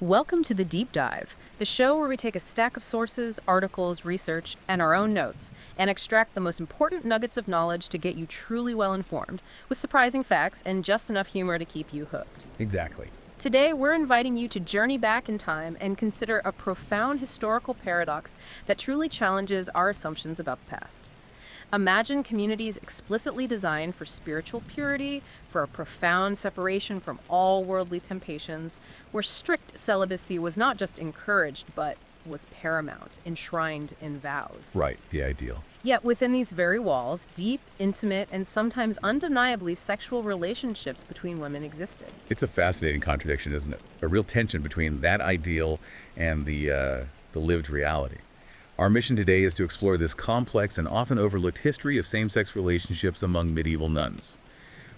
Welcome to the Deep Dive, the show where we take a stack of sources, articles, research, and our own notes, and extract the most important nuggets of knowledge to get you truly well informed, with surprising facts and just enough humor to keep you hooked. Exactly. Today, we're inviting you to journey back in time and consider a profound historical paradox that truly challenges our assumptions about the past. Imagine communities explicitly designed for spiritual purity, for a profound separation from all worldly temptations, where strict celibacy was not just encouraged, but was paramount, enshrined in vows. Right, the ideal. Yet within these very walls, deep, intimate, and sometimes undeniably sexual relationships between women existed. It's a fascinating contradiction, isn't it? A real tension between that ideal and the lived reality. Our mission today is to explore this complex and often overlooked history of same-sex relationships among medieval nuns.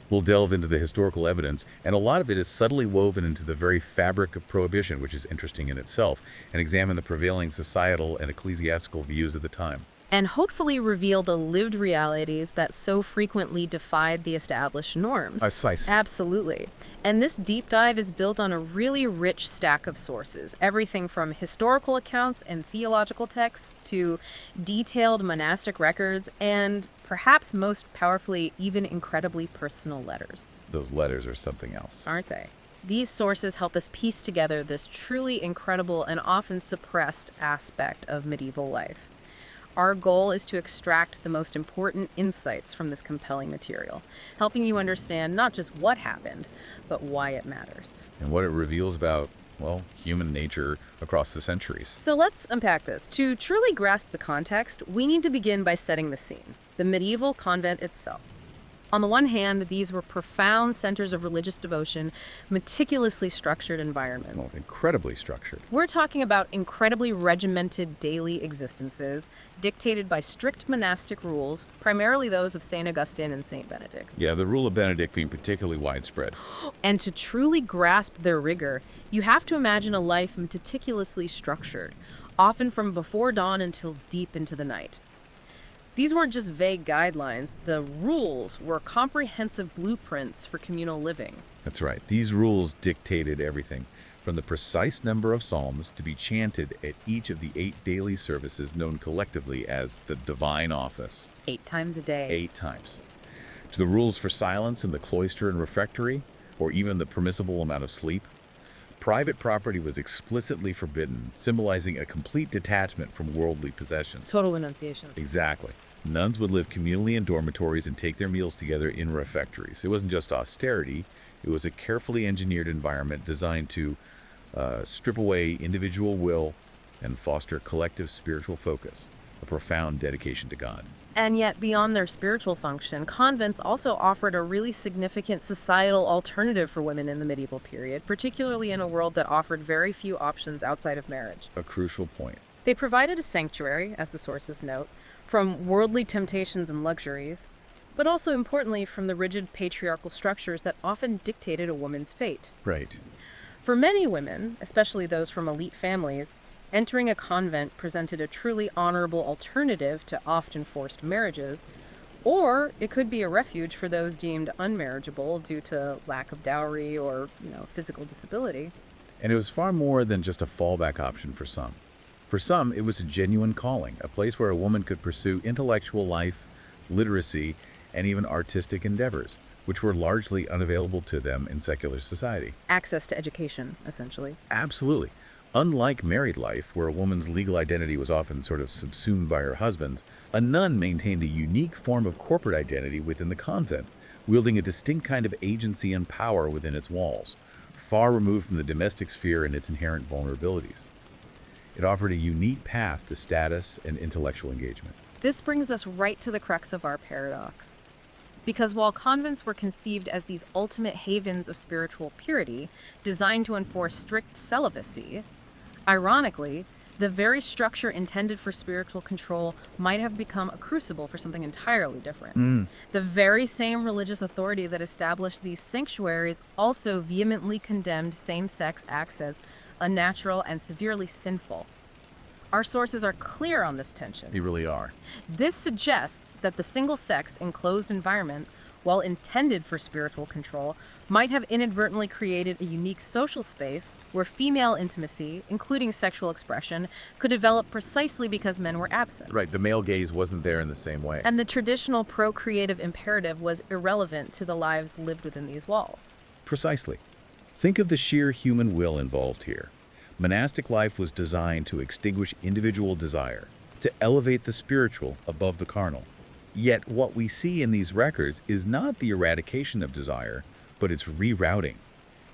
We'll delve into the historical evidence, and a lot of it is subtly woven into the very fabric of prohibition, which is interesting in itself, and examine the prevailing societal and ecclesiastical views of the time. And hopefully reveal the lived realities that so frequently defied the established norms. Precisely. Absolutely. And this deep dive is built on a really rich stack of sources, everything from historical accounts and theological texts to detailed monastic records and, perhaps most powerfully, even incredibly personal letters. Those letters are something else. Aren't they? These sources help us piece together this truly incredible and often suppressed aspect of medieval life. Our goal is to extract the most important insights from this compelling material, helping you understand not just what happened, but why it matters. And what it reveals about, well, human nature across the centuries. So let's unpack this. To truly grasp the context, we need to begin by setting the scene, the medieval convent itself. On the one hand, these were profound centers of religious devotion, meticulously structured environments. Well, incredibly structured. We're talking about incredibly regimented daily existences, dictated by strict monastic rules, primarily those of St. Augustine and St. Benedict. Yeah, the rule of Benedict being particularly widespread. And to truly grasp their rigor, you have to imagine a life meticulously structured, often from before dawn until deep into the night. These weren't just vague guidelines. The rules were comprehensive blueprints for communal living. That's right. These rules dictated everything, from the precise number of psalms to be chanted at each of the 8 daily services known collectively as the Divine Office. 8 times a day. 8 times. To the rules for silence in the cloister and refectory, or even the permissible amount of sleep. Private property was explicitly forbidden, symbolizing a complete detachment from worldly possessions. Total renunciation. Exactly. Nuns would live communally in dormitories and take their meals together in refectories. It wasn't just austerity, it was a carefully engineered environment designed to strip away individual will and foster collective spiritual focus, a profound dedication to God. And yet, beyond their spiritual function, convents also offered a really significant societal alternative for women in the medieval period, particularly in a world that offered very few options outside of marriage. A crucial point. They provided a sanctuary, as the sources note, from worldly temptations and luxuries, but also importantly from the rigid patriarchal structures that often dictated a woman's fate. Right. For many women, especially those from elite families, entering a convent presented a truly honorable alternative to often forced marriages, or it could be a refuge for those deemed unmarriageable due to lack of dowry or, physical disability. And it was far more than just a fallback option for some. For some, it was a genuine calling, a place where a woman could pursue intellectual life, literacy, and even artistic endeavors, which were largely unavailable to them in secular society. Access to education, essentially. Absolutely. Unlike married life, where a woman's legal identity was often sort of subsumed by her husband, a nun maintained a unique form of corporate identity within the convent, wielding a distinct kind of agency and power within its walls, far removed from the domestic sphere and its inherent vulnerabilities. It offered a unique path to status and intellectual engagement. This brings us right to the crux of our paradox. Because while convents were conceived as these ultimate havens of spiritual purity, designed to enforce strict celibacy, ironically, the very structure intended for spiritual control might have become a crucible for something entirely different. The very same religious authority that established these sanctuaries also vehemently condemned same-sex acts as unnatural and severely sinful. Our sources are clear on this tension. They really are. This suggests that the single-sex enclosed environment, while intended for spiritual control, might have inadvertently created a unique social space where female intimacy, including sexual expression, could develop precisely because men were absent. Right, the male gaze wasn't there in the same way. And the traditional procreative imperative was irrelevant to the lives lived within these walls. Precisely. Think of the sheer human will involved here. Monastic life was designed to extinguish individual desire, to elevate the spiritual above the carnal. Yet what we see in these records is not the eradication of desire, but its rerouting.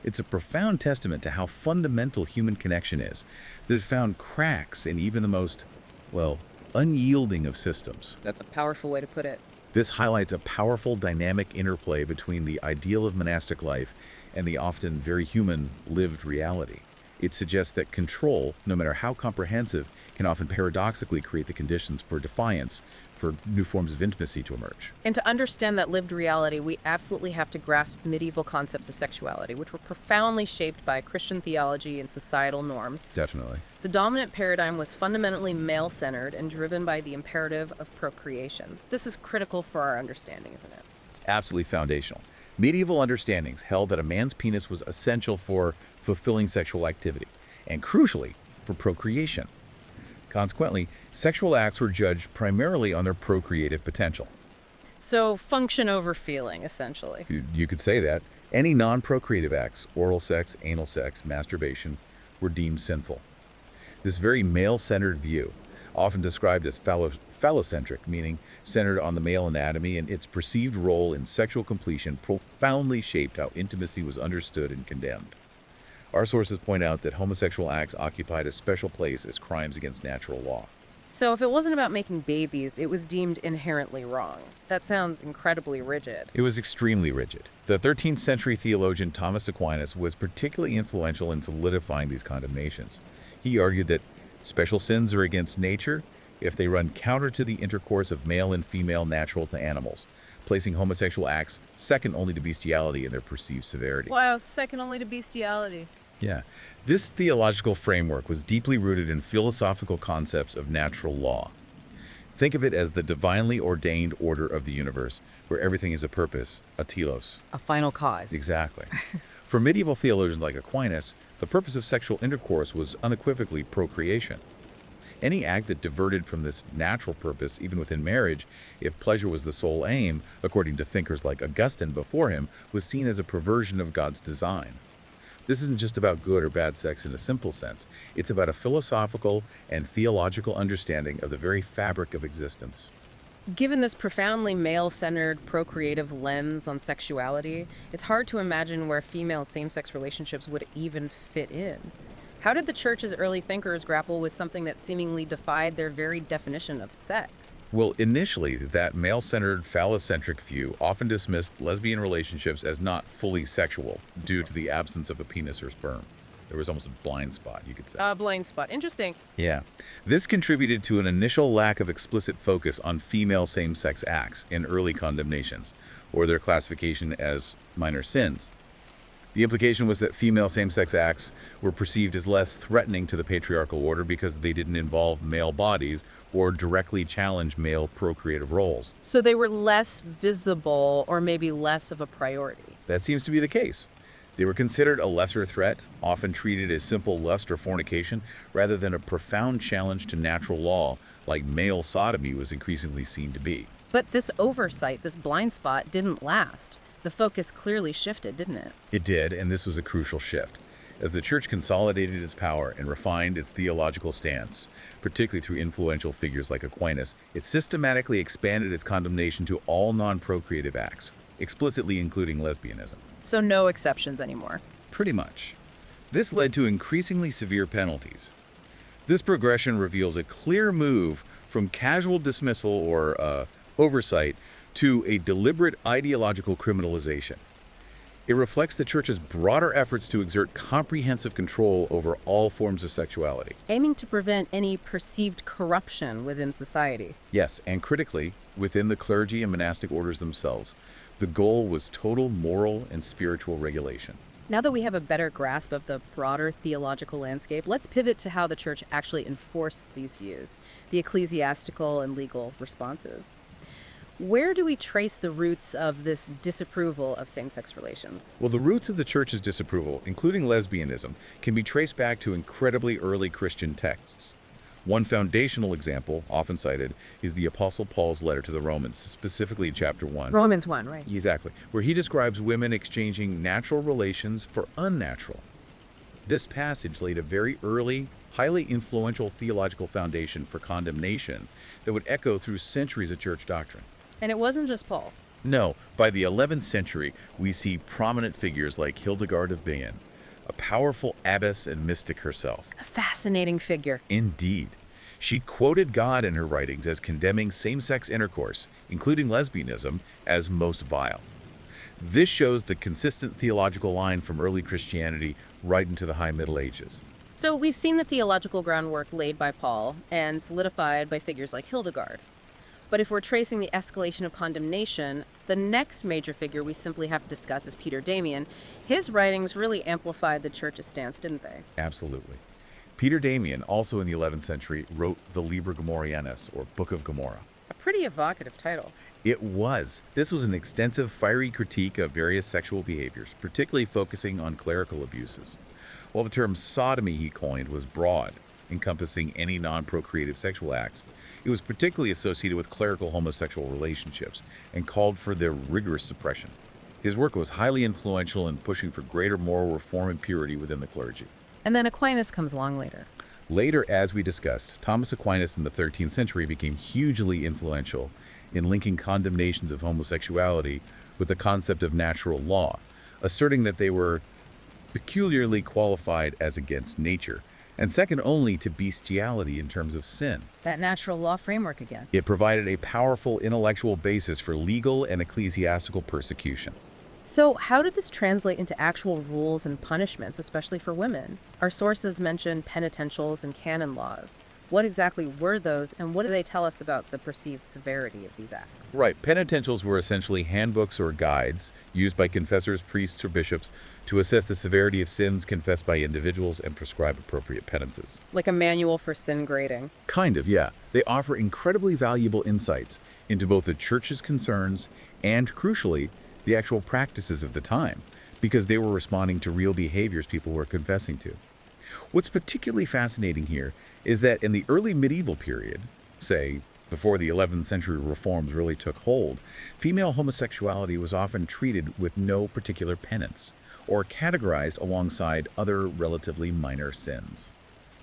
It's a profound testament to how fundamental human connection is, that it found cracks in even the most, well, unyielding of systems. That's a powerful way to put it. This highlights a powerful dynamic interplay between the ideal of monastic life and the often very human lived reality. It suggests that control, no matter how comprehensive, can often paradoxically create the conditions for defiance, for new forms of intimacy to emerge. And to understand that lived reality, we absolutely have to grasp medieval concepts of sexuality, which were profoundly shaped by Christian theology and societal norms. Definitely. The dominant paradigm was fundamentally male-centered and driven by the imperative of procreation. This is critical for our understanding, isn't it? It's absolutely foundational. Medieval understandings held that a man's penis was essential for fulfilling sexual activity, and crucially, for procreation. Consequently, sexual acts were judged primarily on their procreative potential. So function over feeling, essentially. You could say that. Any non-procreative acts, oral sex, anal sex, masturbation, were deemed sinful. This very male-centered view, often described as phallocentric, meaning centered on the male anatomy and its perceived role in sexual completion, profoundly shaped how intimacy was understood and condemned. Our sources point out that homosexual acts occupied a special place as crimes against natural law. So if it wasn't about making babies, it was deemed inherently wrong. That sounds incredibly rigid. It was extremely rigid. The 13th century theologian Thomas Aquinas was particularly influential in solidifying these condemnations. He argued that special sins are against nature if they run counter to the intercourse of male and female natural to animals, placing homosexual acts second only to bestiality in their perceived severity. Wow, second only to bestiality. Yeah. This theological framework was deeply rooted in philosophical concepts of natural law. Think of it as the divinely ordained order of the universe, where everything is a purpose, a telos. A final cause. Exactly. For medieval theologians like Aquinas, the purpose of sexual intercourse was unequivocally procreation. Any act that diverted from this natural purpose, even within marriage, if pleasure was the sole aim, according to thinkers like Augustine before him, was seen as a perversion of God's design. This isn't just about good or bad sex in a simple sense. It's about a philosophical and theological understanding of the very fabric of existence. Given this profoundly male-centered, procreative lens on sexuality, it's hard to imagine where female same-sex relationships would even fit in. How did the church's early thinkers grapple with something that seemingly defied their very definition of sex? Well, initially, that male-centered, phallocentric view often dismissed lesbian relationships as not fully sexual due to the absence of a penis or sperm. There was almost a blind spot, you could say. Blind spot. Interesting. Yeah. This contributed to an initial lack of explicit focus on female same-sex acts in early condemnations, or their classification as minor sins. The implication was that female same-sex acts were perceived as less threatening to the patriarchal order because they didn't involve male bodies or directly challenge male procreative roles. So they were less visible or maybe less of a priority. That seems to be the case. They were considered a lesser threat, often treated as simple lust or fornication, rather than a profound challenge to natural law, like male sodomy was increasingly seen to be. But this oversight, this blind spot, didn't last. The focus clearly shifted, didn't it? It did, and this was a crucial shift. As the church consolidated its power and refined its theological stance, particularly through influential figures like Aquinas, it systematically expanded its condemnation to all non-procreative acts, explicitly including lesbianism. So no exceptions anymore. Pretty much. This led to increasingly severe penalties. This progression reveals a clear move from casual dismissal or oversight to a deliberate ideological criminalization. It reflects the church's broader efforts to exert comprehensive control over all forms of sexuality. Aiming to prevent any perceived corruption within society. Yes, and critically, within the clergy and monastic orders themselves, the goal was total moral and spiritual regulation. Now that we have a better grasp of the broader theological landscape, let's pivot to how the church actually enforced these views, the ecclesiastical and legal responses. Where do we trace the roots of this disapproval of same-sex relations? Well, the roots of the church's disapproval, including lesbianism, can be traced back to incredibly early Christian texts. One foundational example, often cited, is the Apostle Paul's letter to the Romans, specifically in chapter 1. Romans 1, right. Exactly, where he describes women exchanging natural relations for unnatural. This passage laid a very early, highly influential theological foundation for condemnation that would echo through centuries of church doctrine. And it wasn't just Paul. No, by the 11th century, we see prominent figures like Hildegard of Bingen, a powerful abbess and mystic herself. A fascinating figure. Indeed. She quoted God in her writings as condemning same-sex intercourse, including lesbianism, as most vile. This shows the consistent theological line from early Christianity right into the High Middle Ages. So we've seen the theological groundwork laid by Paul and solidified by figures like Hildegard. But if we're tracing the escalation of condemnation, the next major figure we simply have to discuss is Peter Damian. His writings really amplified the church's stance, didn't they? Absolutely. Peter Damian, also in the 11th century, wrote the Liber Gomorrhaensis, or Book of Gomorrah. A pretty evocative title. It was. This was an extensive, fiery critique of various sexual behaviors, particularly focusing on clerical abuses. While the term sodomy he coined was broad, encompassing any non-procreative sexual acts, it was particularly associated with clerical homosexual relationships and called for their rigorous suppression. His work was highly influential in pushing for greater moral reform and purity within the clergy. And then Aquinas comes along later. Later, as we discussed, Thomas Aquinas in the 13th century became hugely influential in linking condemnations of homosexuality with the concept of natural law, asserting that they were peculiarly qualified as against nature, and second only to bestiality in terms of sin. That natural law framework again. It provided a powerful intellectual basis for legal and ecclesiastical persecution. So how did this translate into actual rules and punishments, especially for women? Our sources mention penitentials and canon laws. What exactly were those, and what do they tell us about the perceived severity of these acts? Right. Penitentials were essentially handbooks or guides used by confessors, priests, or bishops to assess the severity of sins confessed by individuals and prescribe appropriate penances. Like a manual for sin grading. Kind of, yeah. They offer incredibly valuable insights into both the church's concerns and, crucially, the actual practices of the time, because they were responding to real behaviors people were confessing to. What's particularly fascinating here is that in the early medieval period, say, before the 11th century reforms really took hold, female homosexuality was often treated with no particular penance, or categorized alongside other relatively minor sins.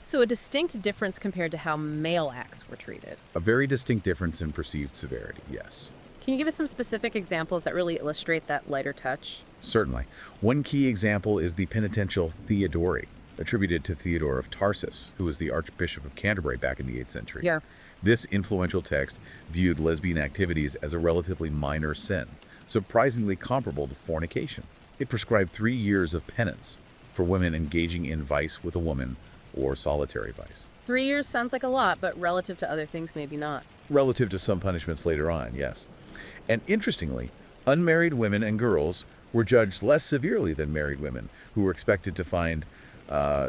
So a distinct difference compared to how male acts were treated. A very distinct difference in perceived severity, yes. Can you give us some specific examples that really illustrate that lighter touch? Certainly. One key example is the penitential Theodori, attributed to Theodore of Tarsus, who was the Archbishop of Canterbury back in the 8th century. Yeah. This influential text viewed lesbian activities as a relatively minor sin, surprisingly comparable to fornication. It prescribed 3 years of penance for women engaging in vice with a woman or solitary vice. 3 years sounds like a lot, but relative to other things, maybe not. Relative to some punishments later on, yes. And interestingly, unmarried women and girls were judged less severely than married women, who were expected to find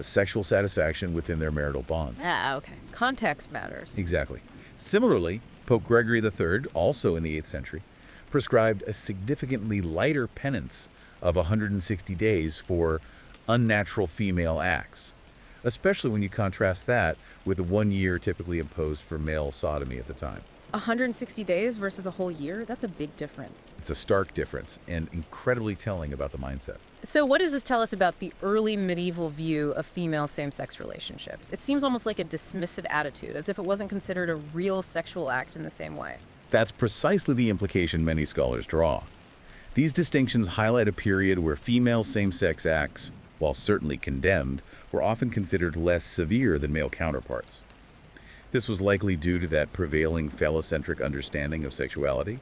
sexual satisfaction within their marital bonds. Ah, okay. Context matters. Exactly. Similarly, Pope Gregory III, also in the 8th century, prescribed a significantly lighter penance of 160 days for unnatural female acts, especially when you contrast that with the 1 year typically imposed for male sodomy at the time. 160 days versus a whole year? That's a big difference. It's a stark difference and incredibly telling about the mindset. So what does this tell us about the early medieval view of female same-sex relationships? It seems almost like a dismissive attitude, as if it wasn't considered a real sexual act in the same way. That's precisely the implication many scholars draw. These distinctions highlight a period where female same-sex acts, while certainly condemned, were often considered less severe than male counterparts. This was likely due to that prevailing phallocentric understanding of sexuality.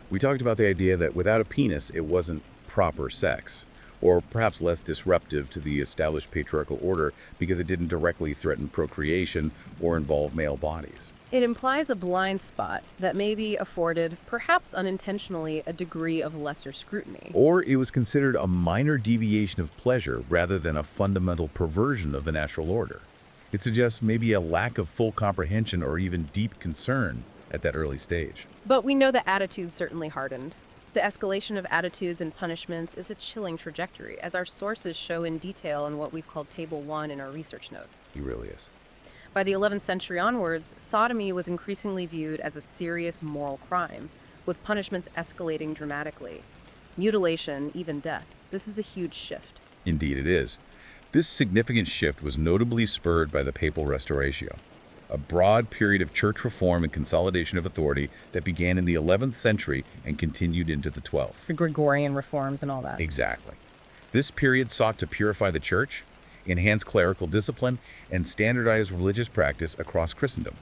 We talked about the idea that without a penis, it wasn't proper sex, or perhaps less disruptive to the established patriarchal order because it didn't directly threaten procreation or involve male bodies. It implies a blind spot that maybe afforded, perhaps unintentionally, a degree of lesser scrutiny. Or it was considered a minor deviation of pleasure rather than a fundamental perversion of the natural order. It suggests maybe a lack of full comprehension or even deep concern at that early stage. But we know that attitudes certainly hardened. The escalation of attitudes and punishments is a chilling trajectory, as our sources show in detail in what we've called Table 1 in our research notes. He really is. By the 11th century onwards, sodomy was increasingly viewed as a serious moral crime, with punishments escalating dramatically. Mutilation, even death. This is a huge shift. Indeed it is. This significant shift was notably spurred by the Papal Restoration, a broad period of church reform and consolidation of authority that began in the 11th century and continued into the 12th. The Gregorian reforms and all that. Exactly. This period sought to purify the church, enhance clerical discipline, and standardize religious practice across Christendom.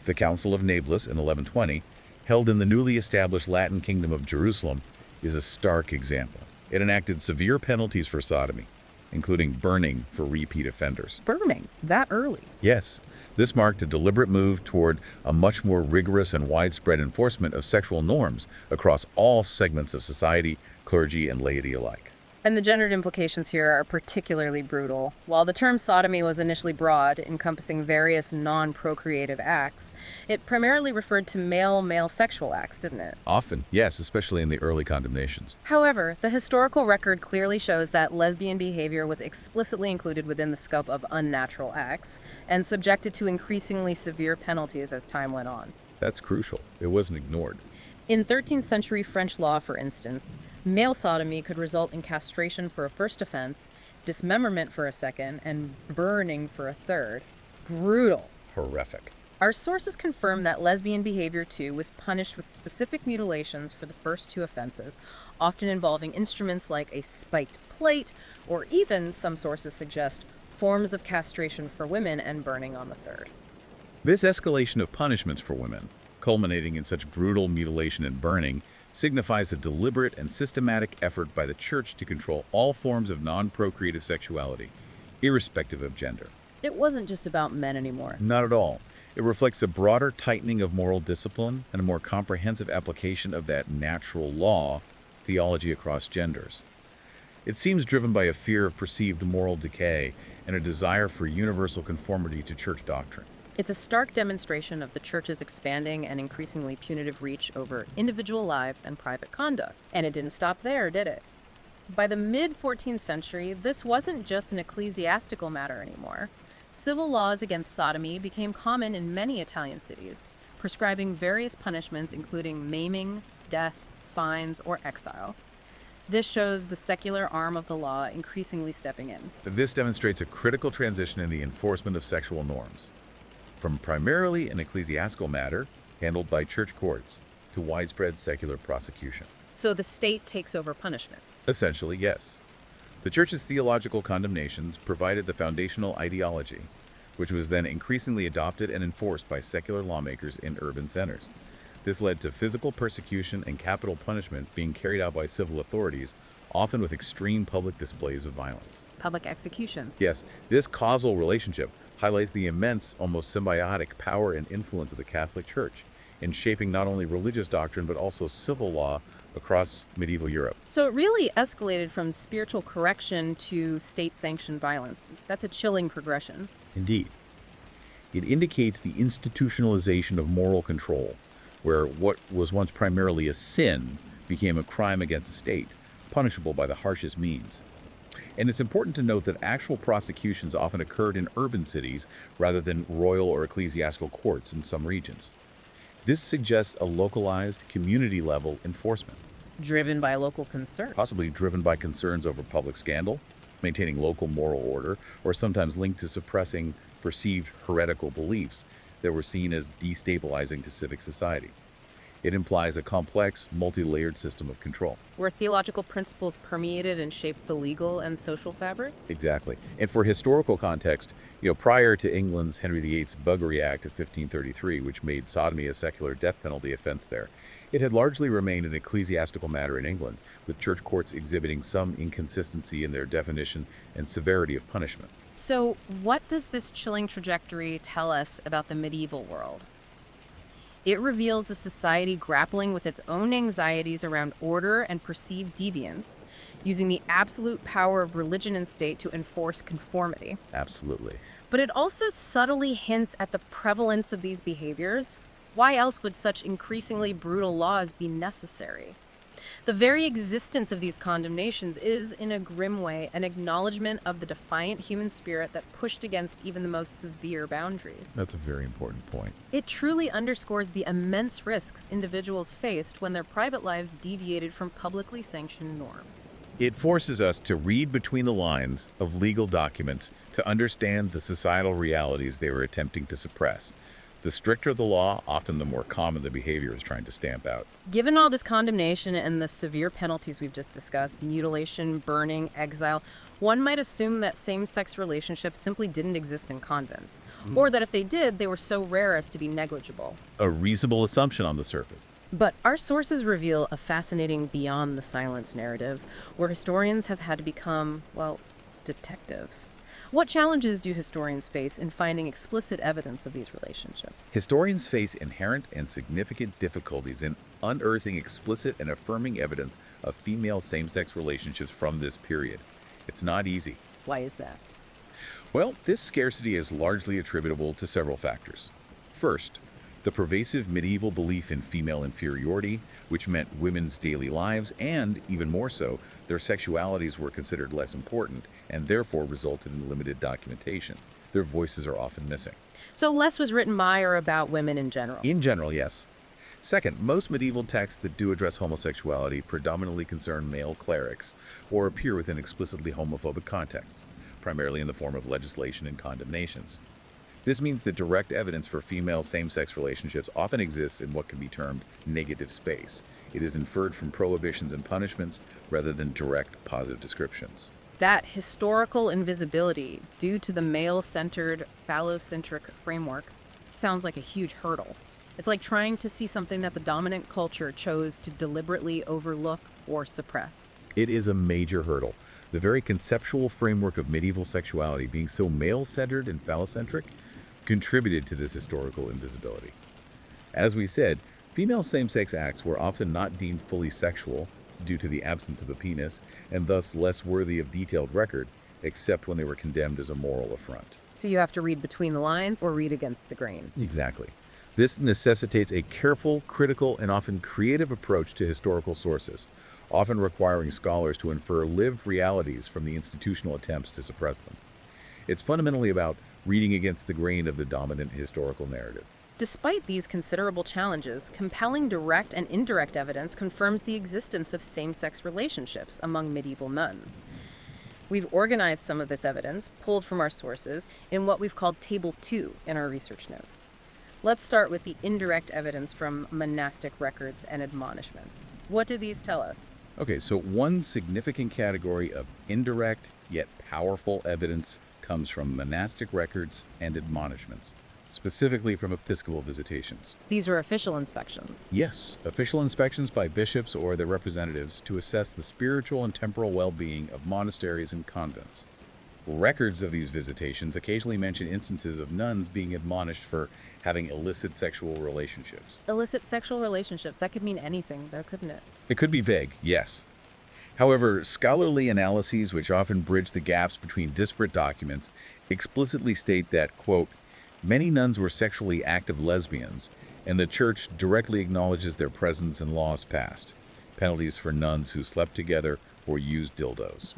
The Council of Nablus in 1120, held in the newly established Latin Kingdom of Jerusalem, is a stark example. It enacted severe penalties for sodomy, including burning for repeat offenders. Burning? That early? Yes, this marked a deliberate move toward a much more rigorous and widespread enforcement of sexual norms across all segments of society, clergy, and laity alike. And the gendered implications here are particularly brutal. While the term sodomy was initially broad, encompassing various non-procreative acts, it primarily referred to male-male sexual acts, didn't it? Often, yes, especially in the early condemnations. However, the historical record clearly shows that lesbian behavior was explicitly included within the scope of unnatural acts and subjected to increasingly severe penalties as time went on. That's crucial. It wasn't ignored. In 13th century French law, for instance, male sodomy could result in castration for a first offense, dismemberment for a second, and burning for a third. Brutal. Horrific. Our sources confirm that lesbian behavior, too, was punished with specific mutilations for the first two offenses, often involving instruments like a spiked plate, or even, some sources suggest, forms of castration for women and burning on the third. This escalation of punishments for women, culminating in such brutal mutilation and burning, signifies a deliberate and systematic effort by the Church to control all forms of non-procreative sexuality, irrespective of gender. It wasn't just about men anymore. Not at all. It reflects a broader tightening of moral discipline and a more comprehensive application of that natural law theology across genders. It seems driven by a fear of perceived moral decay and a desire for universal conformity to church doctrine. It's a stark demonstration of the Church's expanding and increasingly punitive reach over individual lives and private conduct. And it didn't stop there, did it? By the mid-14th century, this wasn't just an ecclesiastical matter anymore. Civil laws against sodomy became common in many Italian cities, prescribing various punishments including maiming, death, fines, or exile. This shows the secular arm of the law increasingly stepping in. This demonstrates a critical transition in the enforcement of sexual norms, from primarily an ecclesiastical matter handled by church courts to widespread secular prosecution. So the state takes over punishment. Essentially, yes. The Church's theological condemnations provided the foundational ideology, which was then increasingly adopted and enforced by secular lawmakers in urban centers. This led to physical persecution and capital punishment being carried out by civil authorities, often with extreme public displays of violence. Public executions. Yes, this causal relationship highlights the immense, almost symbiotic power and influence of the Catholic Church in shaping not only religious doctrine but also civil law across medieval Europe. So it really escalated from spiritual correction to state-sanctioned violence. That's a chilling progression. Indeed. It indicates the institutionalization of moral control, where what was once primarily a sin became a crime against the state, punishable by the harshest means. And it's important to note that actual prosecutions often occurred in urban cities rather than royal or ecclesiastical courts in some regions. This suggests a localized, community-level enforcement. Driven by local concern. Possibly driven by concerns over public scandal, maintaining local moral order, or sometimes linked to suppressing perceived heretical beliefs that were seen as destabilizing to civic society. It implies a complex, multi-layered system of control. Where theological principles permeated and shaped the legal and social fabric? Exactly. And for historical context, prior to England's Henry VIII's Buggery Act of 1533, which made sodomy a secular death penalty offense there, it had largely remained an ecclesiastical matter in England, with church courts exhibiting some inconsistency in their definition and severity of punishment. So, what does this chilling trajectory tell us about the medieval world? It reveals a society grappling with its own anxieties around order and perceived deviance, using the absolute power of religion and state to enforce conformity. Absolutely. But it also subtly hints at the prevalence of these behaviors Why else would such increasingly brutal laws be necessary? The very existence of these condemnations is, in a grim way, an acknowledgement of the defiant human spirit that pushed against even the most severe boundaries. That's a very important point. It truly underscores the immense risks individuals faced when their private lives deviated from publicly sanctioned norms. It forces us to read between the lines of legal documents to understand the societal realities they were attempting to suppress. The stricter the law, often the more common the behavior is trying to stamp out. Given all this condemnation and the severe penalties we've just discussed, mutilation, burning, exile, one might assume that same-sex relationships simply didn't exist in convents, or that if they did, they were so rare as to be negligible. A reasonable assumption on the surface. But our sources reveal a fascinating beyond the silence narrative, where historians have had to become, well, detectives. What challenges do historians face in finding explicit evidence of these relationships? Historians face inherent and significant difficulties in unearthing explicit and affirming evidence of female same-sex relationships from this period. It's not easy. Why is that? Well, this scarcity is largely attributable to several factors. First, the pervasive medieval belief in female inferiority, which meant women's daily lives and, even more so, their sexualities were considered less important and therefore resulted in limited documentation. Their voices are often missing. So less was written by or about women in general. In general, yes. Second, most medieval texts that do address homosexuality predominantly concern male clerics or appear within explicitly homophobic contexts, primarily in the form of legislation and condemnations. This means that direct evidence for female same-sex relationships often exists in what can be termed negative space. It is inferred from prohibitions and punishments rather than direct positive descriptions. That historical invisibility, due to the male-centered, phallocentric framework, sounds like a huge hurdle. It's like trying to see something that the dominant culture chose to deliberately overlook or suppress. It is a major hurdle. The very conceptual framework of medieval sexuality being so male-centered and phallocentric contributed to this historical invisibility. As we said, female same-sex acts were often not deemed fully sexual due to the absence of a penis, and thus less worthy of detailed record, except when they were condemned as a moral affront. So you have to read between the lines or read against the grain. Exactly. This necessitates a careful, critical, and often creative approach to historical sources, often requiring scholars to infer lived realities from the institutional attempts to suppress them. It's fundamentally about reading against the grain of the dominant historical narrative. Despite these considerable challenges, compelling direct and indirect evidence confirms the existence of same-sex relationships among medieval nuns. We've organized some of this evidence, pulled from our sources, in what we've called Table 2 in our research notes. Let's start with the indirect evidence from monastic records and admonishments. What do these tell us? Okay, so one significant category of indirect yet powerful evidence comes from monastic records and admonishments, specifically from episcopal visitations. These are official inspections. Yes, official inspections by bishops or their representatives to assess the spiritual and temporal well-being of monasteries and convents. Records of these visitations occasionally mention instances of nuns being admonished for having illicit sexual relationships. Illicit sexual relationships, that could mean anything, though, couldn't it? It could be vague, yes. However, scholarly analyses, which often bridge the gaps between disparate documents, explicitly state that, quote, many nuns were sexually active lesbians, and the Church directly acknowledges their presence in laws passed, penalties for nuns who slept together or used dildos.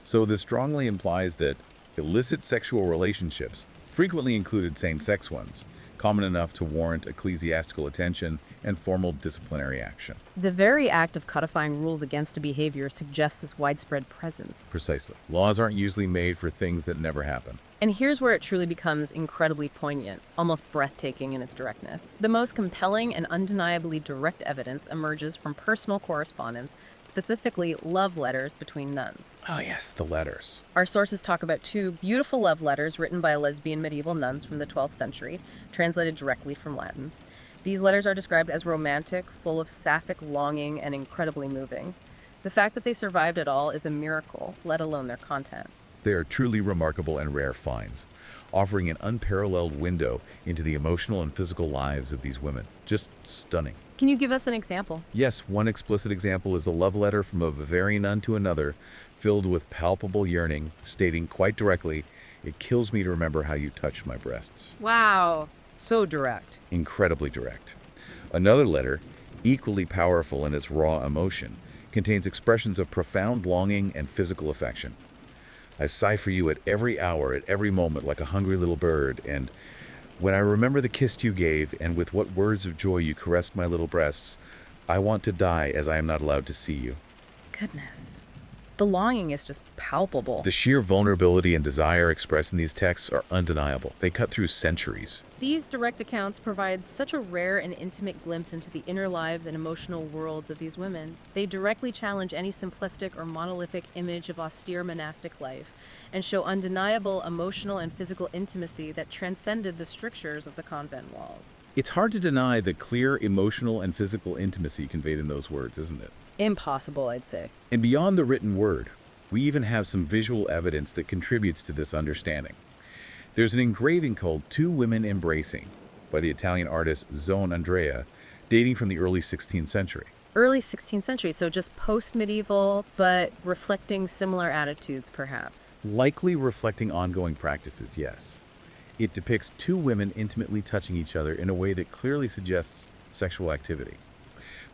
So this strongly implies that illicit sexual relationships frequently included same-sex ones, common enough to warrant ecclesiastical attention and formal disciplinary action. The very act of codifying rules against a behavior suggests this widespread presence. Precisely. Laws aren't usually made for things that never happen. And here's where it truly becomes incredibly poignant, almost breathtaking in its directness. The most compelling and undeniably direct evidence emerges from personal correspondence, specifically love letters between nuns. Oh yes, the letters. Our sources talk about two beautiful love letters written by lesbian medieval nuns from the 12th century, translated directly from Latin. These letters are described as romantic, full of sapphic longing, and incredibly moving. The fact that they survived at all is a miracle, let alone their content. They are truly remarkable and rare finds, offering an unparalleled window into the emotional and physical lives of these women. Just stunning. Can you give us an example? Yes, one explicit example is a love letter from a Bavarian nun to another, filled with palpable yearning, stating quite directly, "It kills me to remember how you touched my breasts." Wow. So direct. Incredibly direct. Another letter, equally powerful in its raw emotion, contains expressions of profound longing and physical affection. I sigh for you at every hour, at every moment, like a hungry little bird, and when I remember the kiss you gave, and with what words of joy you caressed my little breasts, I want to die as I am not allowed to see you. Goodness. The longing is just palpable. The sheer vulnerability and desire expressed in these texts are undeniable. They cut through centuries. These direct accounts provide such a rare and intimate glimpse into the inner lives and emotional worlds of these women. They directly challenge any simplistic or monolithic image of austere monastic life and show undeniable emotional and physical intimacy that transcended the strictures of the convent walls. It's hard to deny the clear emotional and physical intimacy conveyed in those words, isn't it? Impossible, I'd say. And beyond the written word, we even have some visual evidence that contributes to this understanding. There's an engraving called Two Women Embracing by the Italian artist Zone Andrea, dating from the early 16th century. Early 16th century, so just post-medieval, but reflecting similar attitudes, perhaps. Likely reflecting ongoing practices, yes. It depicts two women intimately touching each other in a way that clearly suggests sexual activity.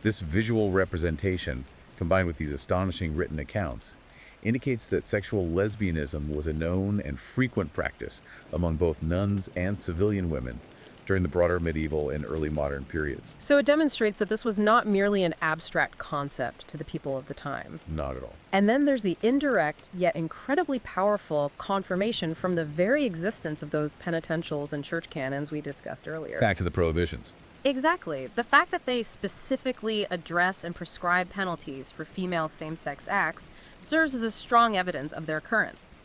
This visual representation, combined with these astonishing written accounts, indicates that sexual lesbianism was a known and frequent practice among both nuns and civilian women during the broader medieval and early modern periods. So it demonstrates that this was not merely an abstract concept to the people of the time. Not at all. And then there's the indirect, yet incredibly powerful confirmation from the very existence of those penitentials and church canons we discussed earlier. Back to the prohibitions. Exactly. The fact that they specifically address and prescribe penalties for female same-sex acts serves as a strong evidence of their occurrence.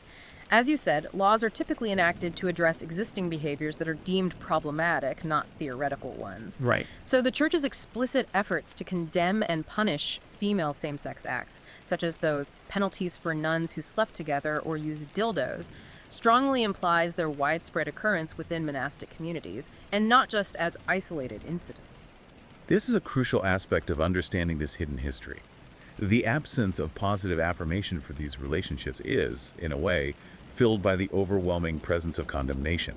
As you said, laws are typically enacted to address existing behaviors that are deemed problematic, not theoretical ones. Right. So the Church's explicit efforts to condemn and punish female same-sex acts, such as those penalties for nuns who slept together or used dildos, strongly implies their widespread occurrence within monastic communities, and not just as isolated incidents. This is a crucial aspect of understanding this hidden history. The absence of positive affirmation for these relationships is, in a way, filled by the overwhelming presence of condemnation.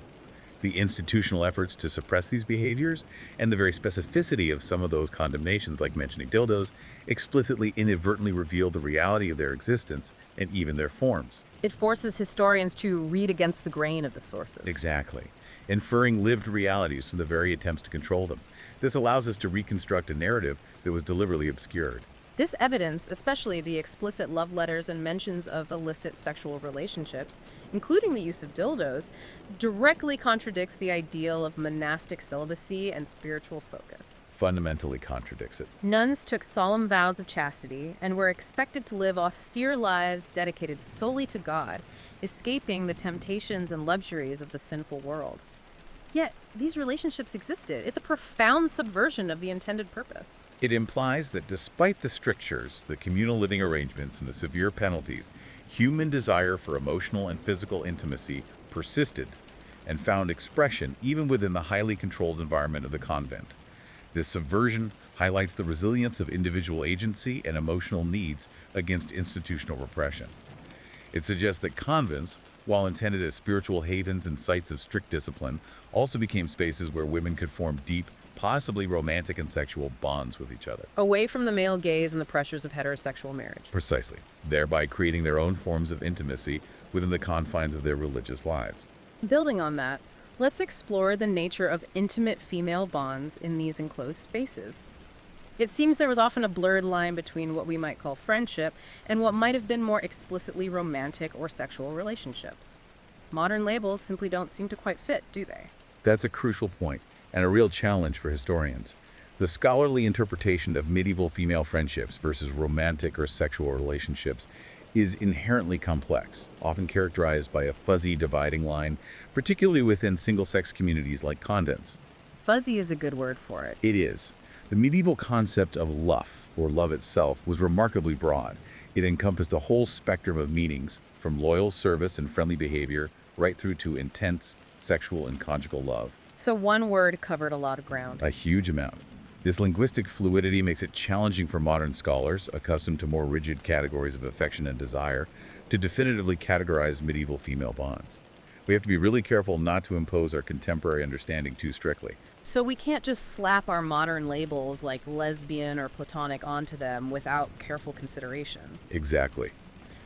The institutional efforts to suppress these behaviors and the very specificity of some of those condemnations, like mentioning dildos, explicitly inadvertently reveal the reality of their existence and even their forms. It forces historians to read against the grain of the sources. Exactly. Inferring lived realities from the very attempts to control them. This allows us to reconstruct a narrative that was deliberately obscured. This evidence, especially the explicit love letters and mentions of illicit sexual relationships, including the use of dildos, directly contradicts the ideal of monastic celibacy and spiritual focus. Fundamentally contradicts it. Nuns took solemn vows of chastity and were expected to live austere lives dedicated solely to God, escaping the temptations and luxuries of the sinful world. Yet, these relationships existed. It's a profound subversion of the intended purpose. It implies that despite the strictures, the communal living arrangements, and the severe penalties, human desire for emotional and physical intimacy persisted and found expression even within the highly controlled environment of the convent. This subversion highlights the resilience of individual agency and emotional needs against institutional repression. It suggests that convents, while intended as spiritual havens and sites of strict discipline, also became spaces where women could form deep, possibly romantic and sexual bonds with each other. Away from the male gaze and the pressures of heterosexual marriage. Precisely, thereby creating their own forms of intimacy within the confines of their religious lives. Building on that, let's explore the nature of intimate female bonds in these enclosed spaces. It seems there was often a blurred line between what we might call friendship and what might have been more explicitly romantic or sexual relationships. Modern labels simply don't seem to quite fit, do they? That's a crucial point and a real challenge for historians. The scholarly interpretation of medieval female friendships versus romantic or sexual relationships is inherently complex, often characterized by a fuzzy dividing line, particularly within single-sex communities like convents. Fuzzy is a good word for it. It is. The medieval concept of love, or love itself, was remarkably broad. It encompassed a whole spectrum of meanings, from loyal service and friendly behavior, right through to intense sexual and conjugal love. So one word covered a lot of ground. A huge amount. This linguistic fluidity makes it challenging for modern scholars, accustomed to more rigid categories of affection and desire, to definitively categorize medieval female bonds. We have to be really careful not to impose our contemporary understanding too strictly. So we can't just slap our modern labels like lesbian or platonic onto them without careful consideration. Exactly.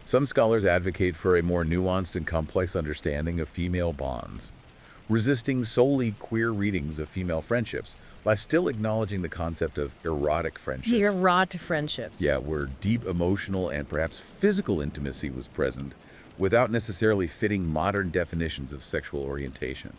Some scholars advocate for a more nuanced and complex understanding of female bonds, resisting solely queer readings of female friendships while still acknowledging the concept of erotic friendships. The erotic friendships. Yeah, where deep emotional and perhaps physical intimacy was present without necessarily fitting modern definitions of sexual orientation.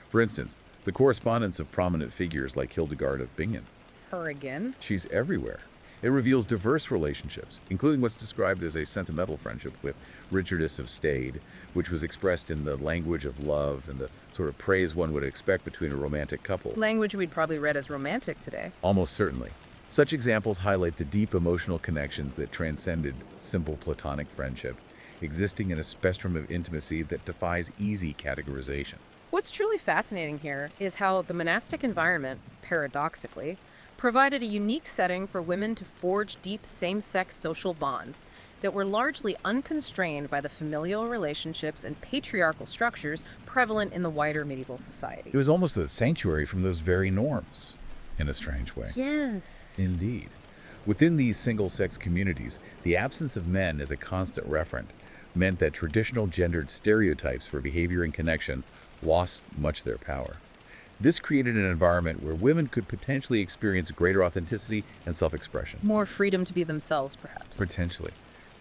For instance, the correspondence of prominent figures like Hildegard of Bingen. Her again? She's everywhere. It reveals diverse relationships, including what's described as a sentimental friendship with Richardus of Stade, which was expressed in the language of love and the sort of praise one would expect between a romantic couple. Language we'd probably read as romantic today. Almost certainly. Such examples highlight the deep emotional connections that transcended simple platonic friendship, existing in a spectrum of intimacy that defies easy categorization. What's truly fascinating here is how the monastic environment, paradoxically, provided a unique setting for women to forge deep same-sex social bonds that were largely unconstrained by the familial relationships and patriarchal structures prevalent in the wider medieval society. It was almost a sanctuary from those very norms, in a strange way. Yes. Indeed. Within these single-sex communities, the absence of men as a constant referent meant that traditional gendered stereotypes for behavior and connection lost much of their power. This created an environment where women could potentially experience greater authenticity and self-expression. More freedom to be themselves, perhaps. Potentially.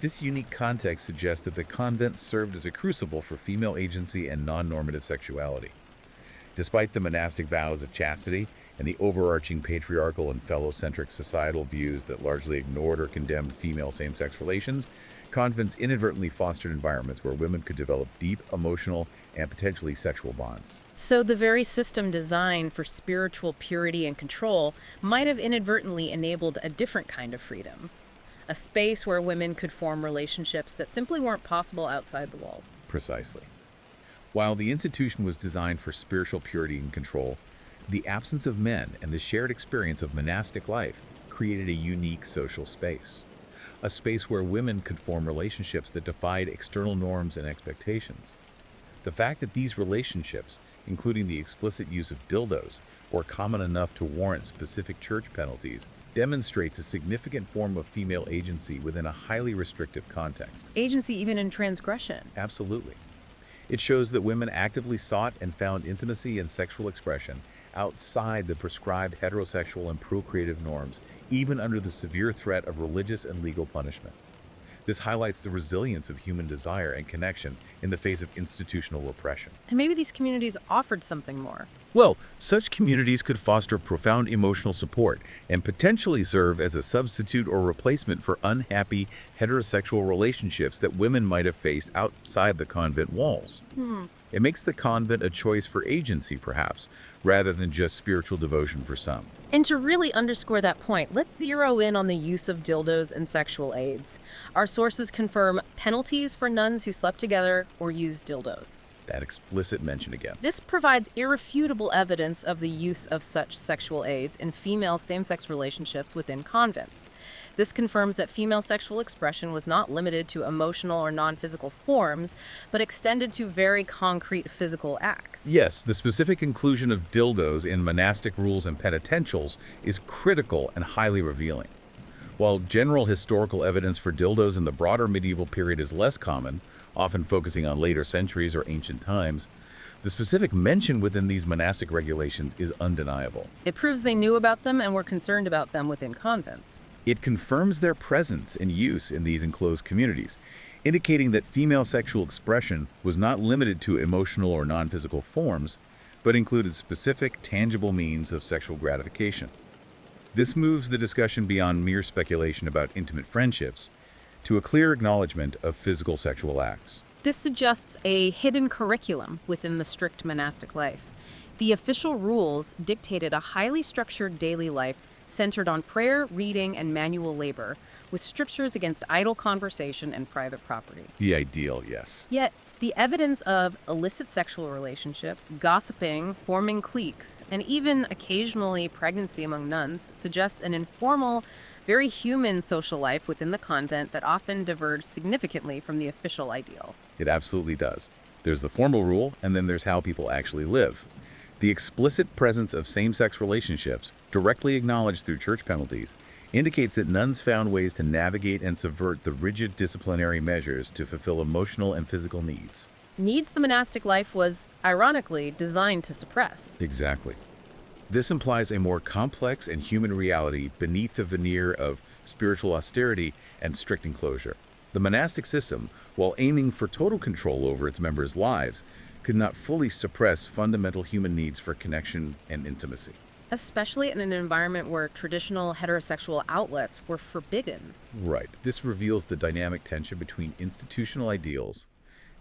This unique context suggests that the convent served as a crucible for female agency and non-normative sexuality. Despite the monastic vows of chastity and the overarching patriarchal and phallocentric societal views that largely ignored or condemned female same-sex relations, convents inadvertently fostered environments where women could develop deep emotional and potentially sexual bonds. So the very system designed for spiritual purity and control might have inadvertently enabled a different kind of freedom. A space where women could form relationships that simply weren't possible outside the walls. Precisely. While the institution was designed for spiritual purity and control, the absence of men and the shared experience of monastic life created a unique social space. A space where women could form relationships that defied external norms and expectations. The fact that these relationships, including the explicit use of dildos, were common enough to warrant specific church penalties, demonstrates a significant form of female agency within a highly restrictive context. Agency even in transgression. Absolutely. It shows that women actively sought and found intimacy and sexual expression outside the prescribed heterosexual and procreative norms, even under the severe threat of religious and legal punishment. This highlights the resilience of human desire and connection in the face of institutional oppression. And maybe these communities offered something more. Well, such communities could foster profound emotional support and potentially serve as a substitute or replacement for unhappy heterosexual relationships that women might have faced outside the convent walls. It makes the convent a choice for agency, perhaps, rather than just spiritual devotion for some. And to really underscore that point, let's zero in on the use of dildos and sexual aids. Our sources confirm penalties for nuns who slept together or used dildos. That explicit mention again. This provides irrefutable evidence of the use of such sexual aids in female same-sex relationships within convents. This confirms that female sexual expression was not limited to emotional or non-physical forms, but extended to very concrete physical acts. Yes, the specific inclusion of dildos in monastic rules and penitentials is critical and highly revealing. While general historical evidence for dildos in the broader medieval period is less common, often focusing on later centuries or ancient times, the specific mention within these monastic regulations is undeniable. It proves they knew about them and were concerned about them within convents. It confirms their presence and use in these enclosed communities, indicating that female sexual expression was not limited to emotional or non-physical forms, but included specific, tangible means of sexual gratification. This moves the discussion beyond mere speculation about intimate friendships to a clear acknowledgement of physical sexual acts. This suggests a hidden curriculum within the strict monastic life. The official rules dictated a highly structured daily life centered on prayer, reading, and manual labor, with strictures against idle conversation and private property. The ideal, yes. Yet, the evidence of illicit sexual relationships, gossiping, forming cliques, and even occasionally pregnancy among nuns suggests an informal, very human social life within the convent that often diverged significantly from the official ideal. It absolutely does. There's the formal rule, and then there's how people actually live. The explicit presence of same-sex relationships, directly acknowledged through church penalties, indicates that nuns found ways to navigate and subvert the rigid disciplinary measures to fulfill emotional and physical needs. Needs the monastic life was, ironically, designed to suppress. Exactly. This implies a more complex and human reality beneath the veneer of spiritual austerity and strict enclosure. The monastic system, while aiming for total control over its members' lives, could not fully suppress fundamental human needs for connection and intimacy. Especially in an environment where traditional heterosexual outlets were forbidden. Right. This reveals the dynamic tension between institutional ideals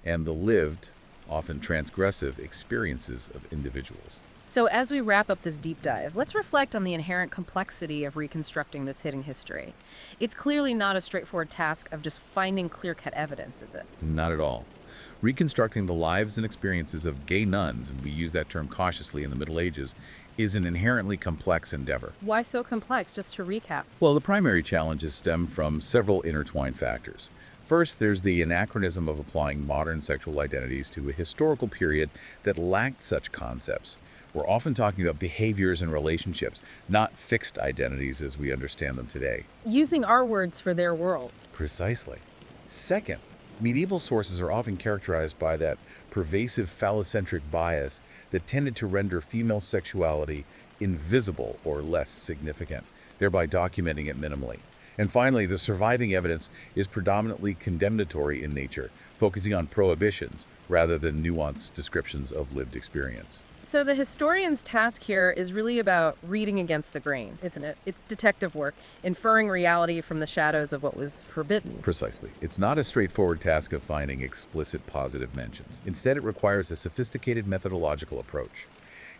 and the lived, often transgressive, experiences of individuals. So as we wrap up this deep dive, let's reflect on the inherent complexity of reconstructing this hidden history. It's clearly not a straightforward task of just finding clear-cut evidence, is it? Not at all. Reconstructing the lives and experiences of gay nuns, and we use that term cautiously in the Middle Ages, is an inherently complex endeavor. Why so complex, just to recap? Well, the primary challenges stem from several intertwined factors. First, there's the anachronism of applying modern sexual identities to a historical period that lacked such concepts. We're often talking about behaviors and relationships, not fixed identities as we understand them today. Using our words for their world. Precisely. Second, medieval sources are often characterized by that pervasive phallocentric bias that tended to render female sexuality invisible or less significant, thereby documenting it minimally. And finally, the surviving evidence is predominantly condemnatory in nature, focusing on prohibitions rather than nuanced descriptions of lived experience. So the historian's task here is really about reading against the grain, isn't it? It's detective work, inferring reality from the shadows of what was forbidden. Precisely. It's not a straightforward task of finding explicit positive mentions. Instead, it requires a sophisticated methodological approach.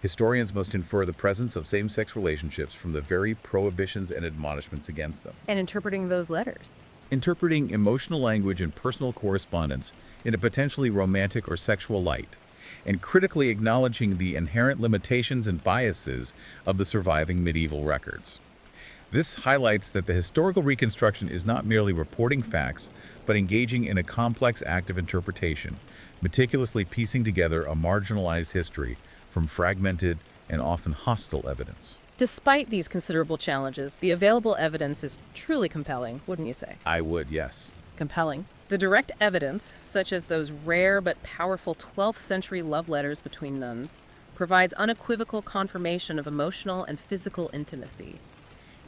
Historians must infer the presence of same-sex relationships from the very prohibitions and admonishments against them. And interpreting those letters. Interpreting emotional language and personal correspondence in a potentially romantic or sexual light, and critically acknowledging the inherent limitations and biases of the surviving medieval records. This highlights that the historical reconstruction is not merely reporting facts, but engaging in a complex act of interpretation, meticulously piecing together a marginalized history from fragmented and often hostile evidence. Despite these considerable challenges, the available evidence is truly compelling, wouldn't you say? I would, yes. Compelling. The direct evidence, such as those rare but powerful 12th century love letters between nuns, provides unequivocal confirmation of emotional and physical intimacy.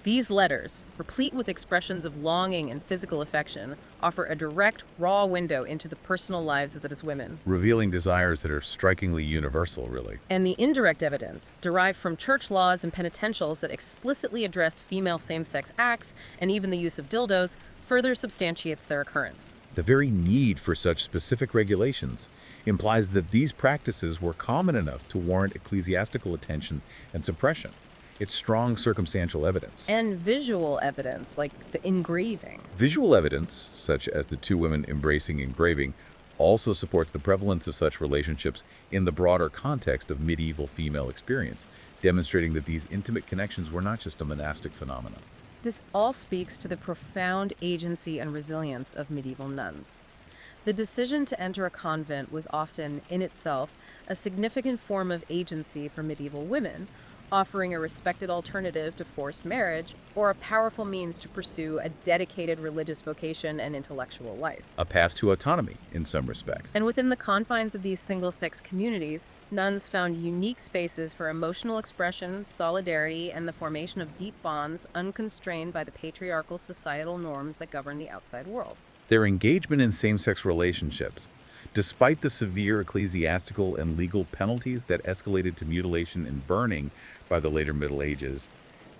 These letters, replete with expressions of longing and physical affection, offer a direct, raw window into the personal lives of these women. Revealing desires that are strikingly universal, really. And the indirect evidence, derived from church laws and penitentials that explicitly address female same-sex acts and even the use of dildos, further substantiates their occurrence. The very need for such specific regulations implies that these practices were common enough to warrant ecclesiastical attention and suppression. It's strong circumstantial evidence. And visual evidence, like the engraving. Visual evidence, such as the two women embracing engraving, also supports the prevalence of such relationships in the broader context of medieval female experience, demonstrating that these intimate connections were not just a monastic phenomenon. This all speaks to the profound agency and resilience of medieval nuns. The decision to enter a convent was often, in itself, a significant form of agency for medieval women, offering a respected alternative to forced marriage or a powerful means to pursue a dedicated religious vocation and intellectual life. A path to autonomy, in some respects. And within the confines of these single-sex communities, nuns found unique spaces for emotional expression, solidarity, and the formation of deep bonds unconstrained by the patriarchal societal norms that govern the outside world. Their engagement in same-sex relationships, despite the severe ecclesiastical and legal penalties that escalated to mutilation and burning by the later Middle Ages,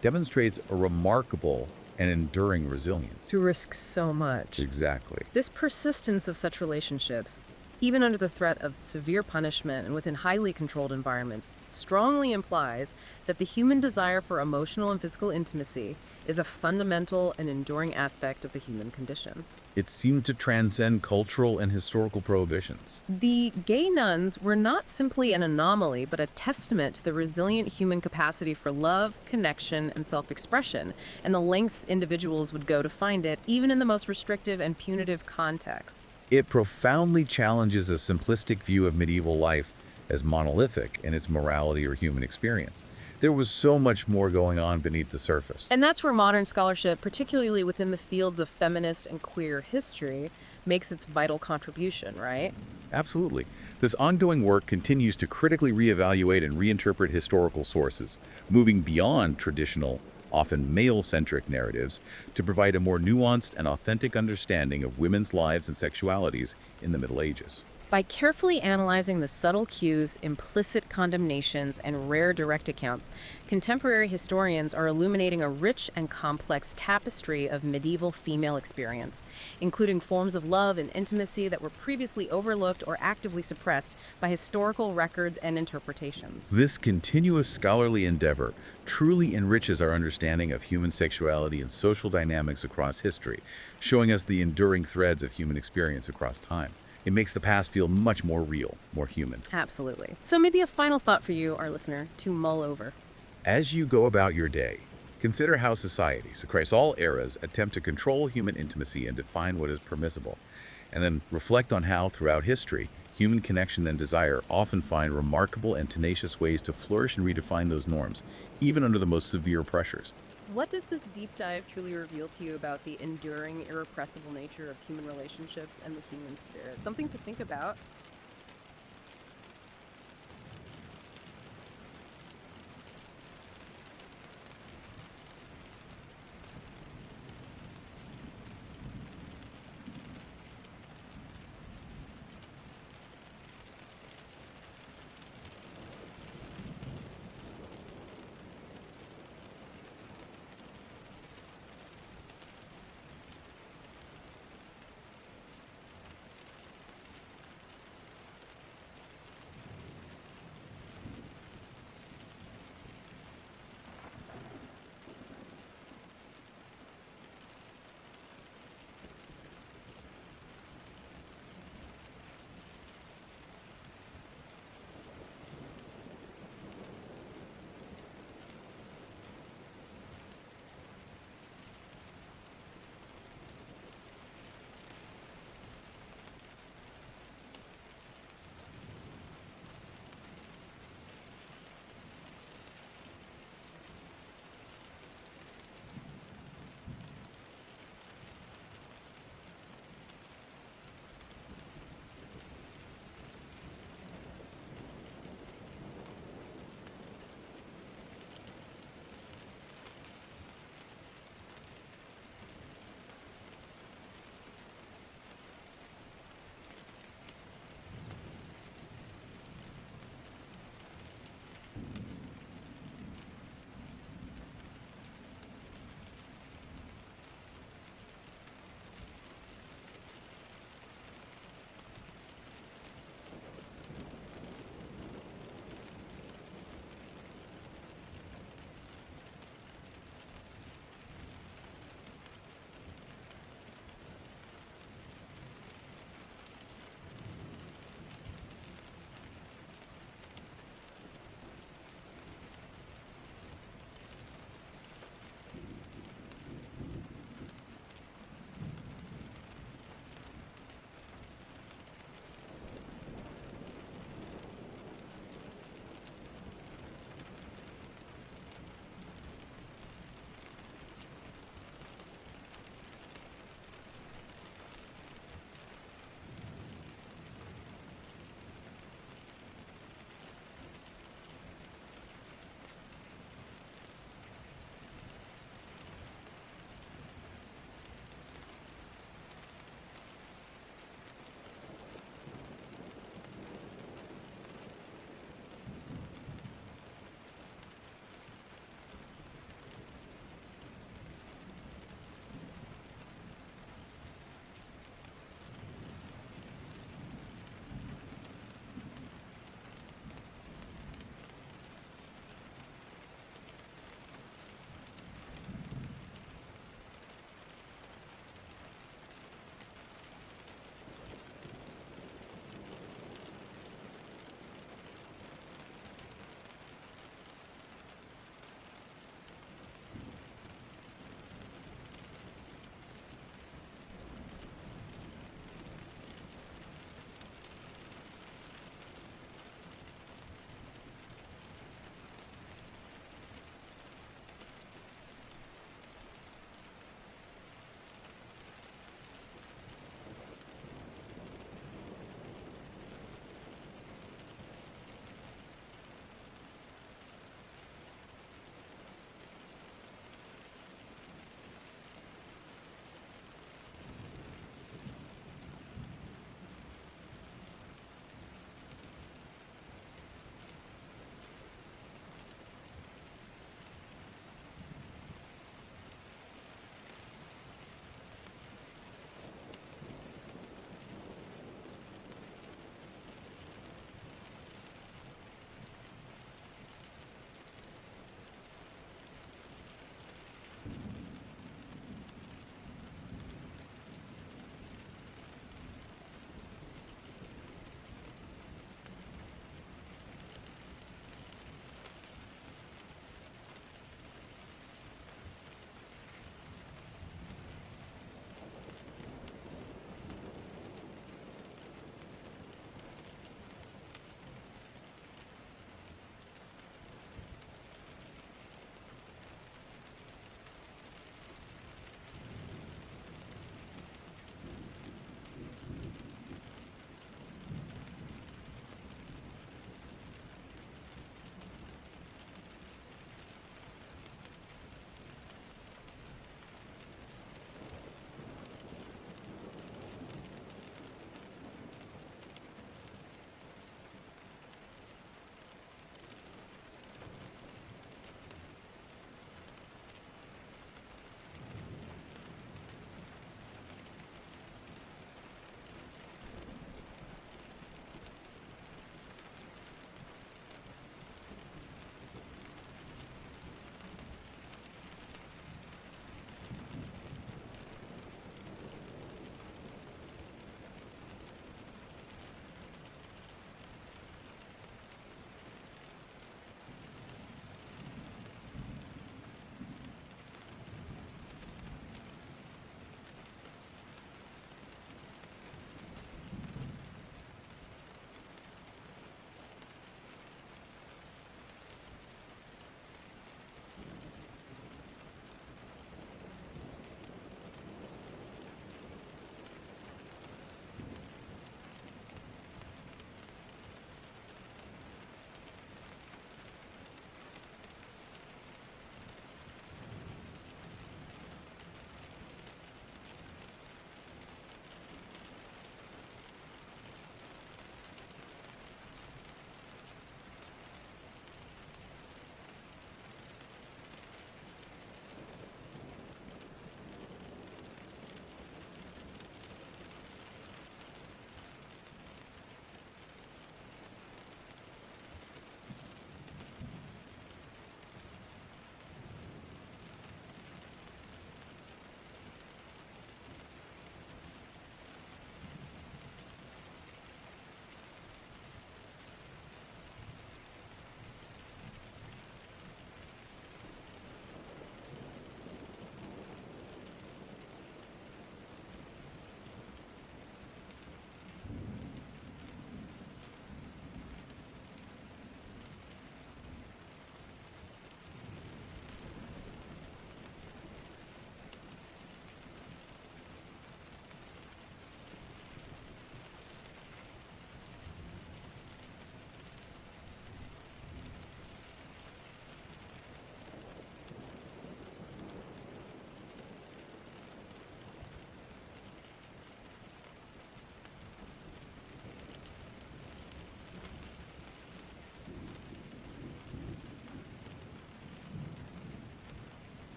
demonstrates a remarkable and enduring resilience. To risk so much. Exactly. This persistence of such relationships, even under the threat of severe punishment and within highly controlled environments, strongly implies that the human desire for emotional and physical intimacy is a fundamental and enduring aspect of the human condition. It seemed to transcend cultural and historical prohibitions. The gay nuns were not simply an anomaly, but a testament to the resilient human capacity for love, connection, and self expression, and the lengths individuals would go to find it, even in the most restrictive and punitive contexts. It profoundly challenges a simplistic view of medieval life as monolithic in its morality or human experience. There was so much more going on beneath the surface. And that's where modern scholarship, particularly within the fields of feminist and queer history, makes its vital contribution, right? Absolutely. This ongoing work continues to critically reevaluate and reinterpret historical sources, moving beyond traditional, often male-centric narratives to provide a more nuanced and authentic understanding of women's lives and sexualities in the Middle Ages. By carefully analyzing the subtle cues, implicit condemnations, and rare direct accounts, contemporary historians are illuminating a rich and complex tapestry of medieval female experience, including forms of love and intimacy that were previously overlooked or actively suppressed by historical records and interpretations. This continuous scholarly endeavor truly enriches our understanding of human sexuality and social dynamics across history, showing us the enduring threads of human experience across time. It makes the past feel much more real, more human. Absolutely. So maybe a final thought for you, our listener, to mull over. As you go about your day, consider how societies across all eras attempt to control human intimacy and define what is permissible. And then reflect on how, throughout history, human connection and desire often find remarkable and tenacious ways to flourish and redefine those norms, even under the most severe pressures. What does this deep dive truly reveal to you about the enduring, irrepressible nature of human relationships and the human spirit? Something to think about.